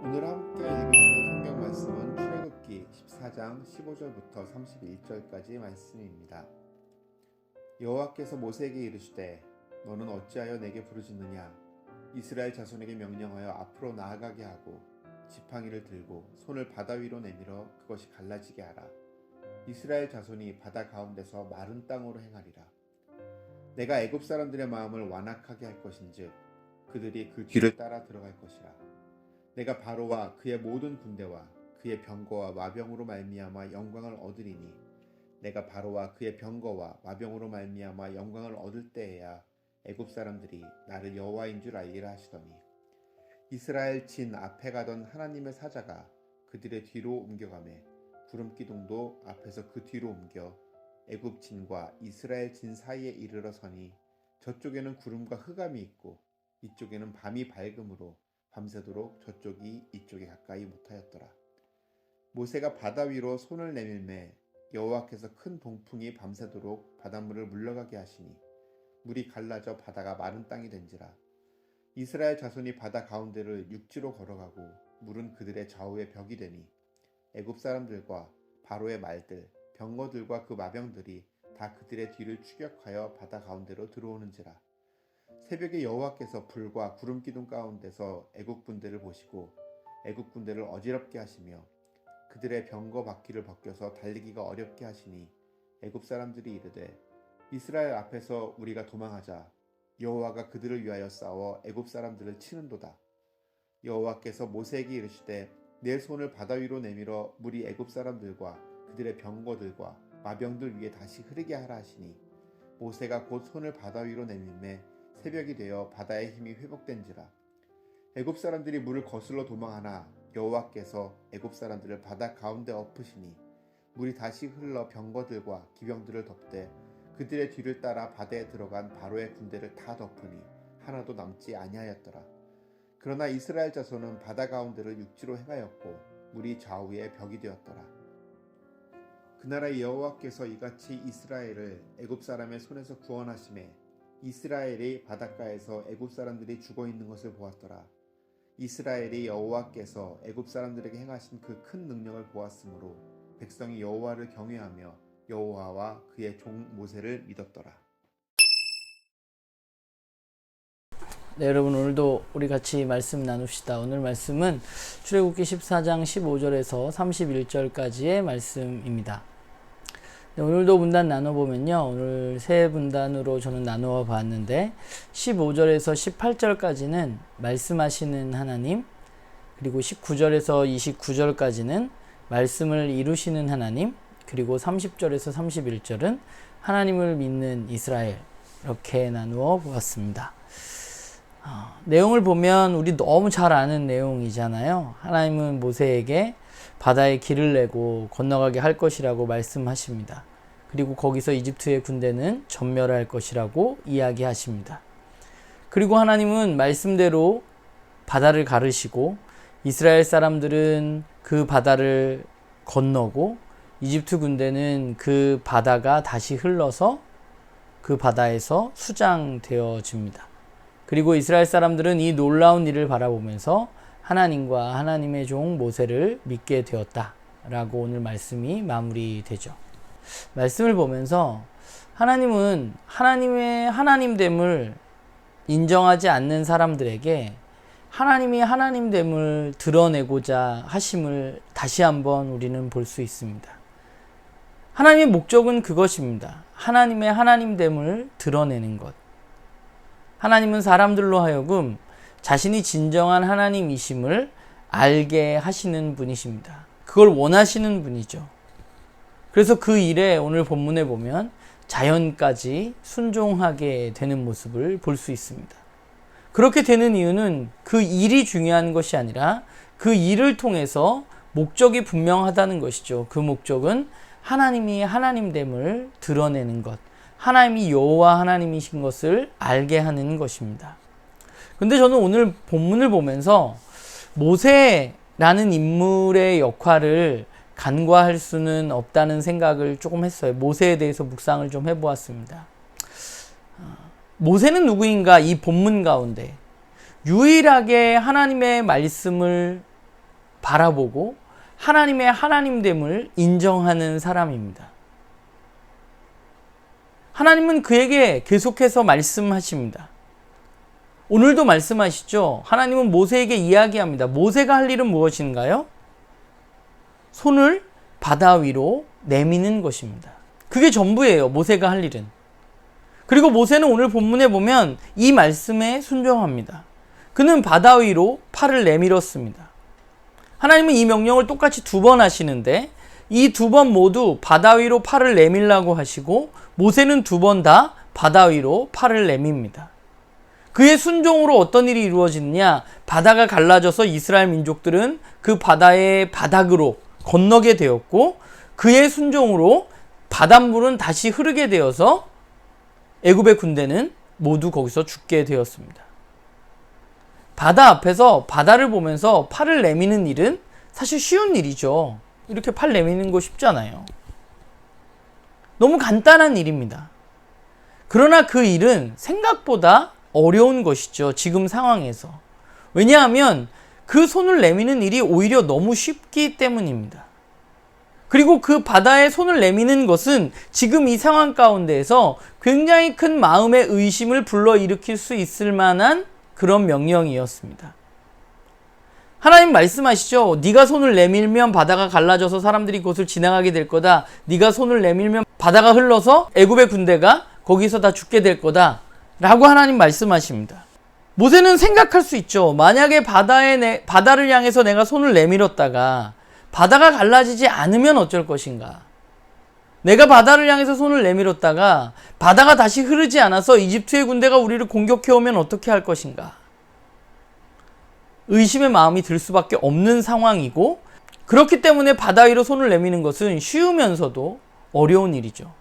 오늘 함께 읽으실 성경 말씀은 출애굽기 14장 15절부터 31절까지 말씀입니다. 여호와께서 모세에게 이르시되 너는 어찌하여 내게 부르짖느냐? 이스라엘 자손에게 명령하여 앞으로 나아가게 하고 지팡이를 들고 손을 바다 위로 내밀어 그것이 갈라지게 하라. 이스라엘 자손이 바다 가운데서 마른 땅으로 행하리라. 내가 애굽 사람들의 마음을 완악하게 할 것인즉 그들이 그 뒤를 따라 들어갈 것이라. 내가 바로와 그의 모든 군대와 그의 병거와 마병으로 말미암아 영광을 얻으리니 내가 바로와 그의 병거와 마병으로 말미암아 영광을 얻을 때에야 애굽 사람들이 나를 여호와인 줄 알리라 하시더니 이스라엘 진 앞에 가던 하나님의 사자가 그들의 뒤로 옮겨가매 구름기둥도 앞에서 그 뒤로 옮겨 애굽 진과 이스라엘 진 사이에 이르러 서니 저쪽에는 구름과 흑암이 있고 이쪽에는 밤이 밝음으로 밤새도록 저쪽이 이쪽에 가까이 못하였더라. 모세가 바다 위로 손을 내밀매 여호와께서 큰 동풍이 밤새도록 바닷물을 물러가게 하시니 물이 갈라져 바다가 마른 땅이 된지라. 이스라엘 자손이 바다 가운데를 육지로 걸어가고 물은 그들의 좌우에 벽이 되니 애굽 사람들과 바로의 말들 병거들과 그 마병들이 다 그들의 뒤를 추격하여 바다 가운데로 들어오는지라. 새벽에 여호와께서 불과 구름 기둥 가운데서 애국 군대를 보시고 애국 군대를 어지럽게 하시며 그들의 병거 바퀴를 벗겨서 달리기가 어렵게 하시니 애굽 사람들이 이르되 이스라엘 앞에서 우리가 도망하자. 여호와가 그들을 위하여 싸워 애굽 사람들을 치는도다. 여호와께서 모세에게 이르시되 내 손을 바다 위로 내밀어 물이 애굽 사람들과 그들의 병거들과 마병들 위에 다시 흐르게 하라 하시니 모세가 곧 손을 바다 위로 내밀매 새벽이 되어 바다의 힘이 회복된지라. 애굽 사람들이 물을 거슬러 도망하나 여호와께서 애굽 사람들을 바다 가운데 엎으시니 물이 다시 흘러 병거들과 기병들을 덮되 그들의 뒤를 따라 바다에 들어간 바로의 군대를 다 덮으니 하나도 남지 아니하였더라. 그러나 이스라엘 자손은 바다 가운데를 육지로 행하였고 물이 좌우에 벽이 되었더라. 그나라의 여호와께서 이같이 이스라엘을 애굽 사람의 손에서 구원하심에 이스라엘이 바닷가에서 애굽 사람들이 죽어 있는 것을 보았더라. 이스라엘이 여호와께서 애굽 사람들에게 행하신 그 큰 능력을 보았으므로 백성이 여호와를 경외하며 여호와와 그의 종 모세를 믿었더라. 네, 여러분 오늘도 우리 같이 말씀 나눕시다. 오늘 말씀은 출애굽기 14장 15절에서 31절까지의 말씀입니다. 네, 오늘도 분단 나눠보면요. 오늘 세 분단으로 저는 나누어 봤는데 15절에서 18절까지는 말씀하시는 하나님, 그리고 19절에서 29절까지는 말씀을 이루시는 하나님, 그리고 30절에서 31절은 하나님을 믿는 이스라엘, 이렇게 나누어 보았습니다. 내용을 보면 우리 너무 잘 아는 내용이잖아요. 하나님은 모세에게 바다에 길을 내고 건너가게 할 것이라고 말씀하십니다. 그리고 거기서 이집트의 군대는 전멸할 것이라고 이야기하십니다. 그리고 하나님은 말씀대로 바다를 가르시고 이스라엘 사람들은 그 바다를 건너고 이집트 군대는 그 바다가 다시 흘러서 그 바다에서 수장되어집니다. 그리고 이스라엘 사람들은 이 놀라운 일을 바라보면서 하나님과 하나님의 종 모세를 믿게 되었다라고 오늘 말씀이 마무리되죠. 말씀을 보면서 하나님은 하나님의 하나님됨을 인정하지 않는 사람들에게 하나님이 하나님됨을 드러내고자 하심을 다시 한번 우리는 볼 수 있습니다. 하나님의 목적은 그것입니다. 하나님의 하나님됨을 드러내는 것. 하나님은 사람들로 하여금 자신이 진정한 하나님이심을 알게 하시는 분이십니다. 그걸 원하시는 분이죠. 그래서 그 일에 오늘 본문에 보면 자연까지 순종하게 되는 모습을 볼 수 있습니다. 그렇게 되는 이유는 그 일이 중요한 것이 아니라 그 일을 통해서 목적이 분명하다는 것이죠. 그 목적은 하나님이 하나님됨을 드러내는 것, 하나님이 여호와 하나님이신 것을 알게 하는 것입니다. 근데 저는 오늘 본문을 보면서 모세라는 인물의 역할을 간과할 수는 없다는 생각을 조금 했어요. 모세에 대해서 묵상을 좀 해보았습니다. 모세는 누구인가? 이 본문 가운데 유일하게 하나님의 말씀을 바라보고 하나님의 하나님됨을 인정하는 사람입니다. 하나님은 그에게 계속해서 말씀하십니다. 오늘도 말씀하시죠. 하나님은 모세에게 이야기합니다. 모세가 할 일은 무엇인가요? 손을 바다 위로 내미는 것입니다. 그게 전부예요. 모세가 할 일은. 그리고 모세는 오늘 본문에 보면 이 말씀에 순종합니다. 그는 바다 위로 팔을 내밀었습니다. 하나님은 이 명령을 똑같이 2번 하시는데 이 2번 모두 바다 위로 팔을 내밀라고 하시고 모세는 2번 다 바다 위로 팔을 내밉니다. 그의 순종으로 어떤 일이 이루어지느냐? 바다가 갈라져서 이스라엘 민족들은 그 바다의 바닥으로 건너게 되었고 그의 순종으로 바닷물은 다시 흐르게 되어서 애굽의 군대는 모두 거기서 죽게 되었습니다. 바다 앞에서 바다를 보면서 팔을 내미는 일은 사실 쉬운 일이죠. 이렇게 팔 내미는 거 쉽잖아요. 너무 간단한 일입니다. 그러나 그 일은 생각보다 어려운 것이죠. 지금 상황에서. 왜냐하면 그 손을 내미는 일이 오히려 너무 쉽기 때문입니다. 그리고 그 바다에 손을 내미는 것은 지금 이 상황 가운데에서 굉장히 큰 마음의 의심을 불러일으킬 수 있을 만한 그런 명령이었습니다. 하나님 말씀하시죠. 네가 손을 내밀면 바다가 갈라져서 사람들이 그것을 지나가게 될 거다. 네가 손을 내밀면 바다가 흘러서 애굽의 군대가 거기서 다 죽게 될 거다. 라고 하나님 말씀하십니다. 모세는 생각할 수 있죠. 만약에 바다를 향해서 내가 손을 내밀었다가 바다가 갈라지지 않으면 어쩔 것인가? 내가 바다를 향해서 손을 내밀었다가 바다가 다시 흐르지 않아서 이집트의 군대가 우리를 공격해 오면 어떻게 할 것인가? 의심의 마음이 들 수밖에 없는 상황이고 그렇기 때문에 바다 위로 손을 내미는 것은 쉬우면서도 어려운 일이죠.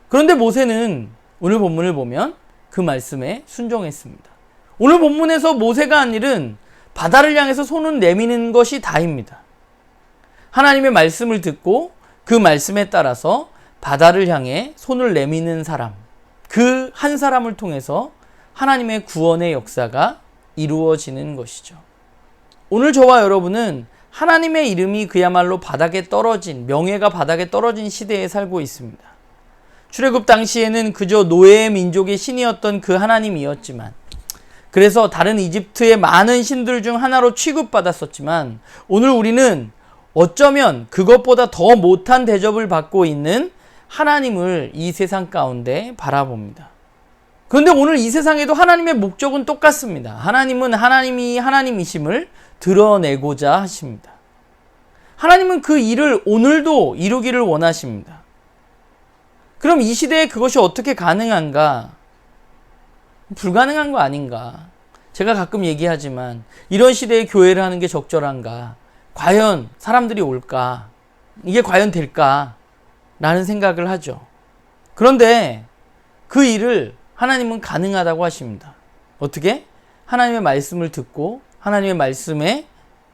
그런데 모세는 오늘 본문을 보면 그 말씀에 순종했습니다. 오늘 본문에서 모세가 한 일은 바다를 향해서 손을 내미는 것이 다입니다. 하나님의 말씀을 듣고 그 말씀에 따라서 바다를 향해 손을 내미는 사람, 그 한 사람을 통해서 하나님의 구원의 역사가 이루어지는 것이죠. 오늘 저와 여러분은 하나님의 이름이 그야말로 바닥에 떨어진, 명예가 바닥에 떨어진 시대에 살고 있습니다. 출애굽 당시에는 그저 노예의 민족의 신이었던 그 하나님이었지만, 그래서 다른 이집트의 많은 신들 중 하나로 취급받았었지만, 오늘 우리는 어쩌면 그것보다 더 못한 대접을 받고 있는 하나님을 이 세상 가운데 바라봅니다. 그런데 오늘 이 세상에도 하나님의 목적은 똑같습니다. 하나님은 하나님이 하나님이심을 드러내고자 하십니다. 하나님은 그 일을 오늘도 이루기를 원하십니다. 그럼 이 시대에 그것이 어떻게 가능한가? 불가능한 거 아닌가? 제가 가끔 얘기하지만 이런 시대에 교회를 하는 게 적절한가? 과연 사람들이 올까? 이게 과연 될까? 라는 생각을 하죠. 그런데 그 일을 하나님은 가능하다고 하십니다. 어떻게? 하나님의 말씀을 듣고 하나님의 말씀에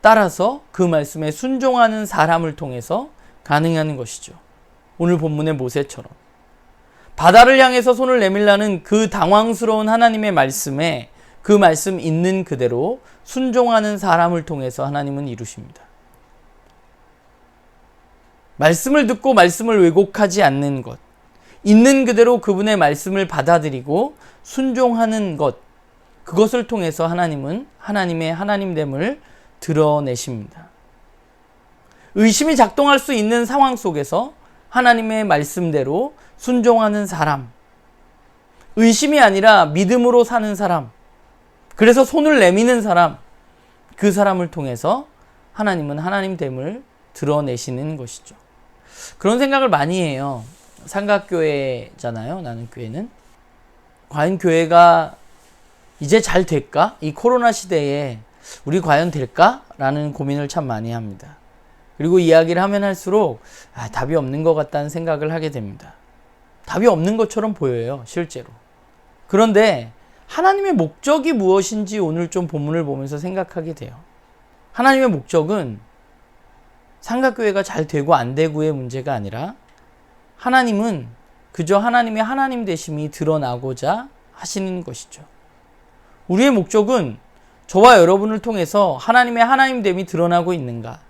따라서 그 말씀에 순종하는 사람을 통해서 가능한 것이죠. 오늘 본문의 모세처럼. 바다를 향해서 손을 내밀라는 그 당황스러운 하나님의 말씀에 그 말씀 있는 그대로 순종하는 사람을 통해서 하나님은 이루십니다. 말씀을 듣고 말씀을 왜곡하지 않는 것, 있는 그대로 그분의 말씀을 받아들이고 순종하는 것, 그것을 통해서 하나님은 하나님의 하나님됨을 드러내십니다. 의심이 작동할 수 있는 상황 속에서 하나님의 말씀대로 순종하는 사람, 의심이 아니라 믿음으로 사는 사람, 그래서 손을 내미는 사람, 그 사람을 통해서 하나님은 하나님됨을 드러내시는 것이죠. 그런 생각을 많이 해요. 삼각교회잖아요. 나는 교회는. 과연 교회가 이제 잘 될까? 이 코로나 시대에 우리 과연 될까? 라는 고민을 참 많이 합니다. 그리고 이야기를 하면 할수록 답이 없는 것 같다는 생각을 하게 됩니다. 답이 없는 것처럼 보여요. 실제로. 그런데 하나님의 목적이 무엇인지 오늘 좀 본문을 보면서 생각하게 돼요. 하나님의 목적은 삼각교회가 잘 되고 안 되고의 문제가 아니라 하나님은 그저 하나님의 하나님 되심이 드러나고자 하시는 것이죠. 우리의 목적은 저와 여러분을 통해서 하나님의 하나님됨이 드러나고 있는가?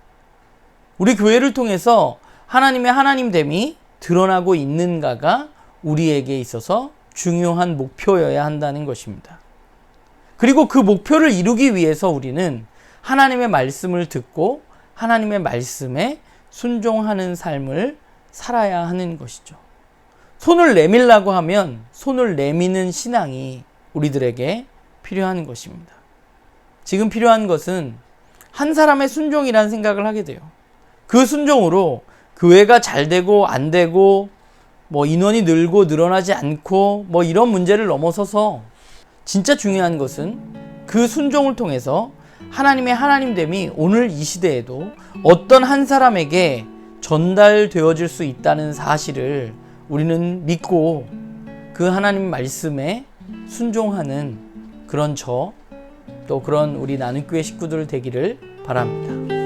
우리 교회를 통해서 하나님의 하나님됨이 드러나고 있는가가 우리에게 있어서 중요한 목표여야 한다는 것입니다. 그리고 그 목표를 이루기 위해서 우리는 하나님의 말씀을 듣고 하나님의 말씀에 순종하는 삶을 살아야 하는 것이죠. 손을 내밀라고 하면 손을 내미는 신앙이 우리들에게 필요한 것입니다. 지금 필요한 것은 한 사람의 순종이라는 생각을 하게 돼요. 그 순종으로 교회가 잘 되고 안 되고 인원이 늘고 늘어나지 않고 이런 문제를 넘어서서 진짜 중요한 것은 그 순종을 통해서 하나님의 하나님됨이 오늘 이 시대에도 어떤 한 사람에게 전달되어질 수 있다는 사실을 우리는 믿고 그 하나님 말씀에 순종하는 그런 또 그런 우리 나눔교회 식구들 되기를 바랍니다.